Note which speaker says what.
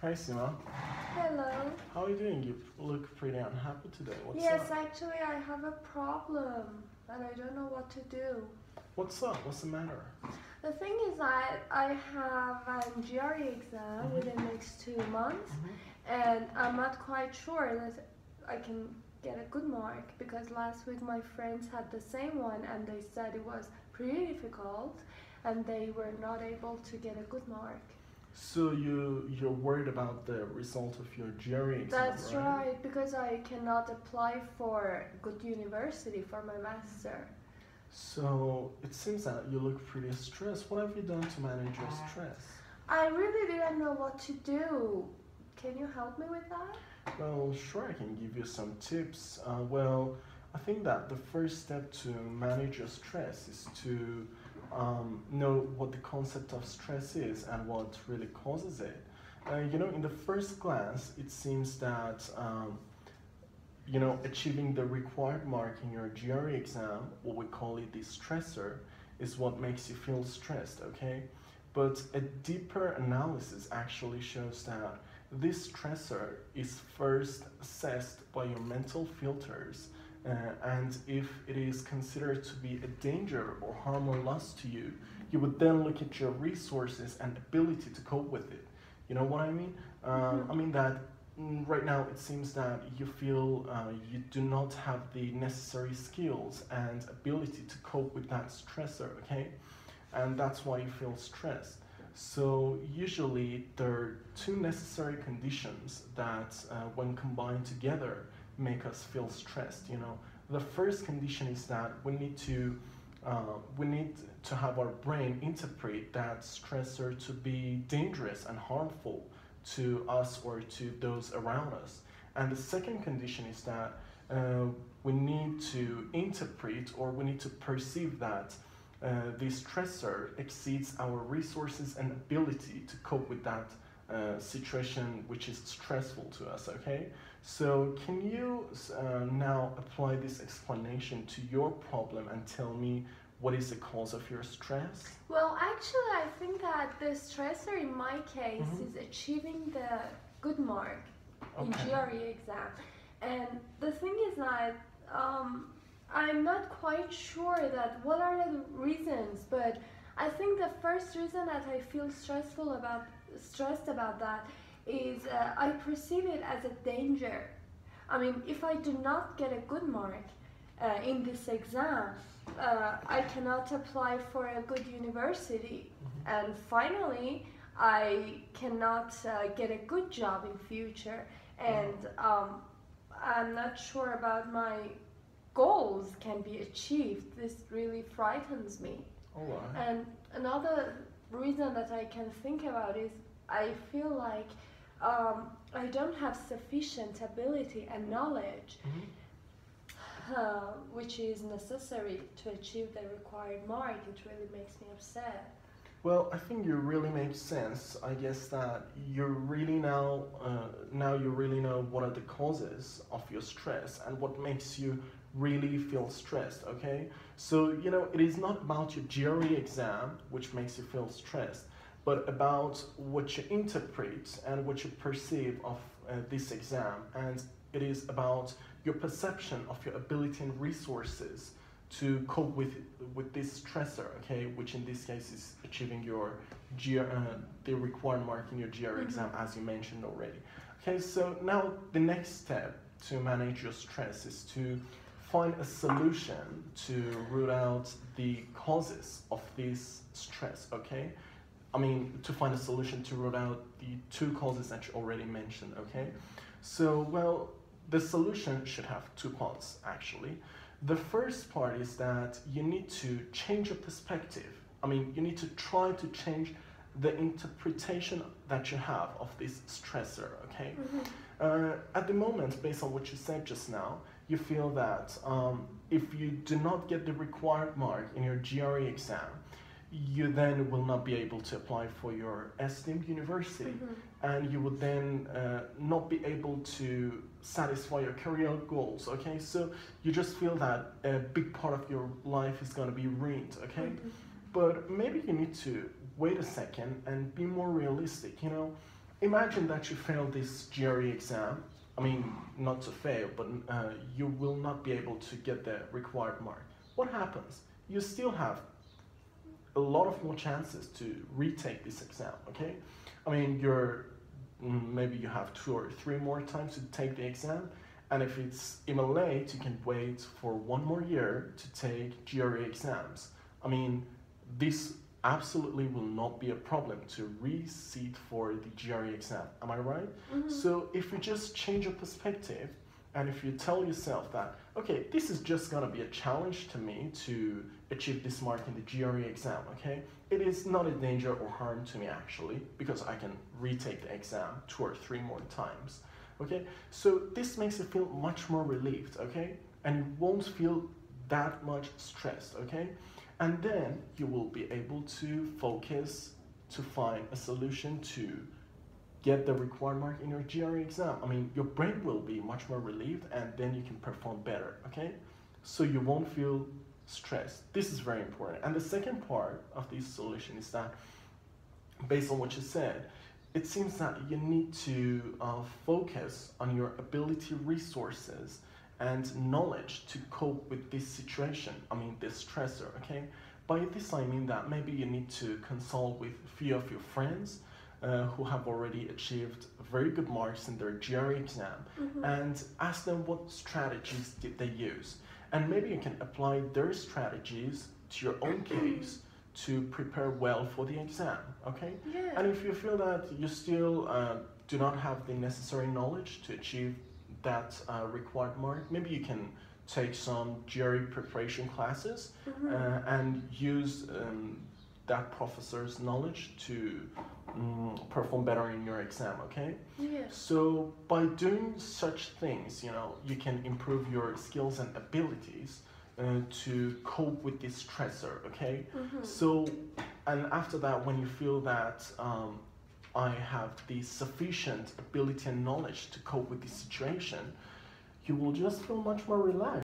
Speaker 1: Hi Sima,
Speaker 2: Hello.
Speaker 1: how are you doing? You look pretty unhappy today. What's
Speaker 2: Yes,
Speaker 1: up?
Speaker 2: actually, I have a problem and I don't know what to do.
Speaker 1: What's up? What's the matter?
Speaker 2: The thing is that I have an GRE exam
Speaker 1: Mhm.
Speaker 2: within the next 2 months,
Speaker 1: Mhm.
Speaker 2: and I'm not quite sure that I can get a good mark because last week my friends had the same one and they said it was pretty difficult and they were not able to get a good mark.
Speaker 1: So you're worried about the result of your GRE exam,
Speaker 2: That's
Speaker 1: right?
Speaker 2: right, because I cannot apply for good university for my master.
Speaker 1: So it seems that you look pretty stressed. What have you done to manage your stress?
Speaker 2: I really didn't know what to do. Can you help me with that?
Speaker 1: Well, sure, I can give you some tips. I think that the first step to manage your stress is to know what the concept of stress is and what really causes it. In the first glance, it seems that achieving the required mark in your GRE exam, what we call it the stressor, is what makes you feel stressed, okay? But a deeper analysis actually shows that this stressor is first assessed by your mental filters, and if it is considered to be a danger or harm or loss to you, you would then look at your resources and ability to cope with it. You know what I mean? I mean that right now it seems that you feel you do not have the necessary skills and ability to cope with that stressor, okay? And that's why you feel stressed. So usually there are two necessary conditions that when combined together make us feel stressed. The first condition is that we need to have our brain interpret that stressor to be dangerous and harmful to us or to those around us. And the second condition is that uh, we need to interpret or we need to perceive that this stressor exceeds our resources and ability to cope with that situation which is stressful to us, okay? So can you now apply this explanation to your problem and tell me what is the cause of your stress?
Speaker 2: Well, actually, I think that the stressor in my case
Speaker 1: Mhm.
Speaker 2: is achieving the good mark in
Speaker 1: Okay.
Speaker 2: GRE exam. And the thing is that I'm not quite sure that what are the reasons, but I think the first reason that I feel stressed about that is I perceive it as a danger. I mean, if I do not get a good mark in this exam, I cannot apply for a good university,
Speaker 1: Mhm.
Speaker 2: and finally, I cannot get a good job in future. And I'm not sure about my goals can be achieved. This really frightens me.
Speaker 1: All right.
Speaker 2: And another reason that I can think about is I feel like I don't have sufficient ability and knowledge
Speaker 1: Mhm.
Speaker 2: which is necessary to achieve the required mark. It really makes me upset.
Speaker 1: Well, I think you really make sense. I guess that you really now you really know what are the causes of your stress and what makes you really feel stressed. Okay, so it is not about your GRE exam which makes you feel stressed, but about what you interpret and what you perceive of this exam, and it is about your perception of your ability and resources to cope with this stressor, okay, which in this case is achieving your the required mark in your GR exam, as you mentioned already. Okay, so now the next step to manage your stress is to find a solution to root out the causes of this stress, okay? I mean, to find a solution to root out the two causes that you already mentioned, okay? So, well, the solution should have two parts actually. The first part is that you need to change your perspective. I mean, you need to try to change the interpretation that you have of this stressor, okay? At the moment, based on what you said just now, you feel that if you do not get the required mark in your GRE exam, you then will not be able to apply for your esteemed university, and you would then not be able to satisfy your career goals, okay? So you just feel that a big part of your life is going to be ruined, okay? But maybe you need to wait a second and be more realistic. Imagine that you fail this GRE exam. I mean, not to fail, but you will not be able to get the required mark. What happens? You still have a lot of more chances to retake this exam, okay? I mean, maybe you have 2 or 3 more times to take the exam, and if it's even late, you can wait for 1 more year to take GRE exams. I mean, this absolutely will not be a problem to resit for the GRE exam. Am I right?
Speaker 2: Mm-hmm.
Speaker 1: So if you just change your perspective, and if you tell yourself that, okay, this is just gonna be a challenge to me to achieve this mark in the GRE exam, okay? It is not a danger or harm to me actually, because I can retake the exam 2 or 3 more times, okay? So this makes you feel much more relieved, okay? And you won't feel that much stressed, okay? And then you will be able to focus to find a solution to get the required mark in your GRE exam. I mean, your brain will be much more relieved, and then you can perform better, okay? So you won't feel stressed. This is very important. And the second part of this solution is that, based on what you said, it seems that you need to focus on your ability, resources, and knowledge to cope with this situation, I mean this stressor, okay? By this I mean that maybe you need to consult with a few of your friends who have already achieved very good marks in their GRE exam,
Speaker 2: Mm-hmm.
Speaker 1: and ask them what strategies did they use. And maybe you can apply their strategies to your own case to prepare well for the exam, okay?
Speaker 2: Yeah.
Speaker 1: And if you feel that you still do not have the necessary knowledge to achieve that required mark, maybe you can take some GRE preparation classes and use that professor's knowledge to perform better in your exam, okay?
Speaker 2: Yeah.
Speaker 1: So by doing such things, you know, you can improve your skills and abilities to cope with this stressor, okay? So, and after that, when you feel that I have the sufficient ability and knowledge to cope with this situation, you will just feel much more relaxed.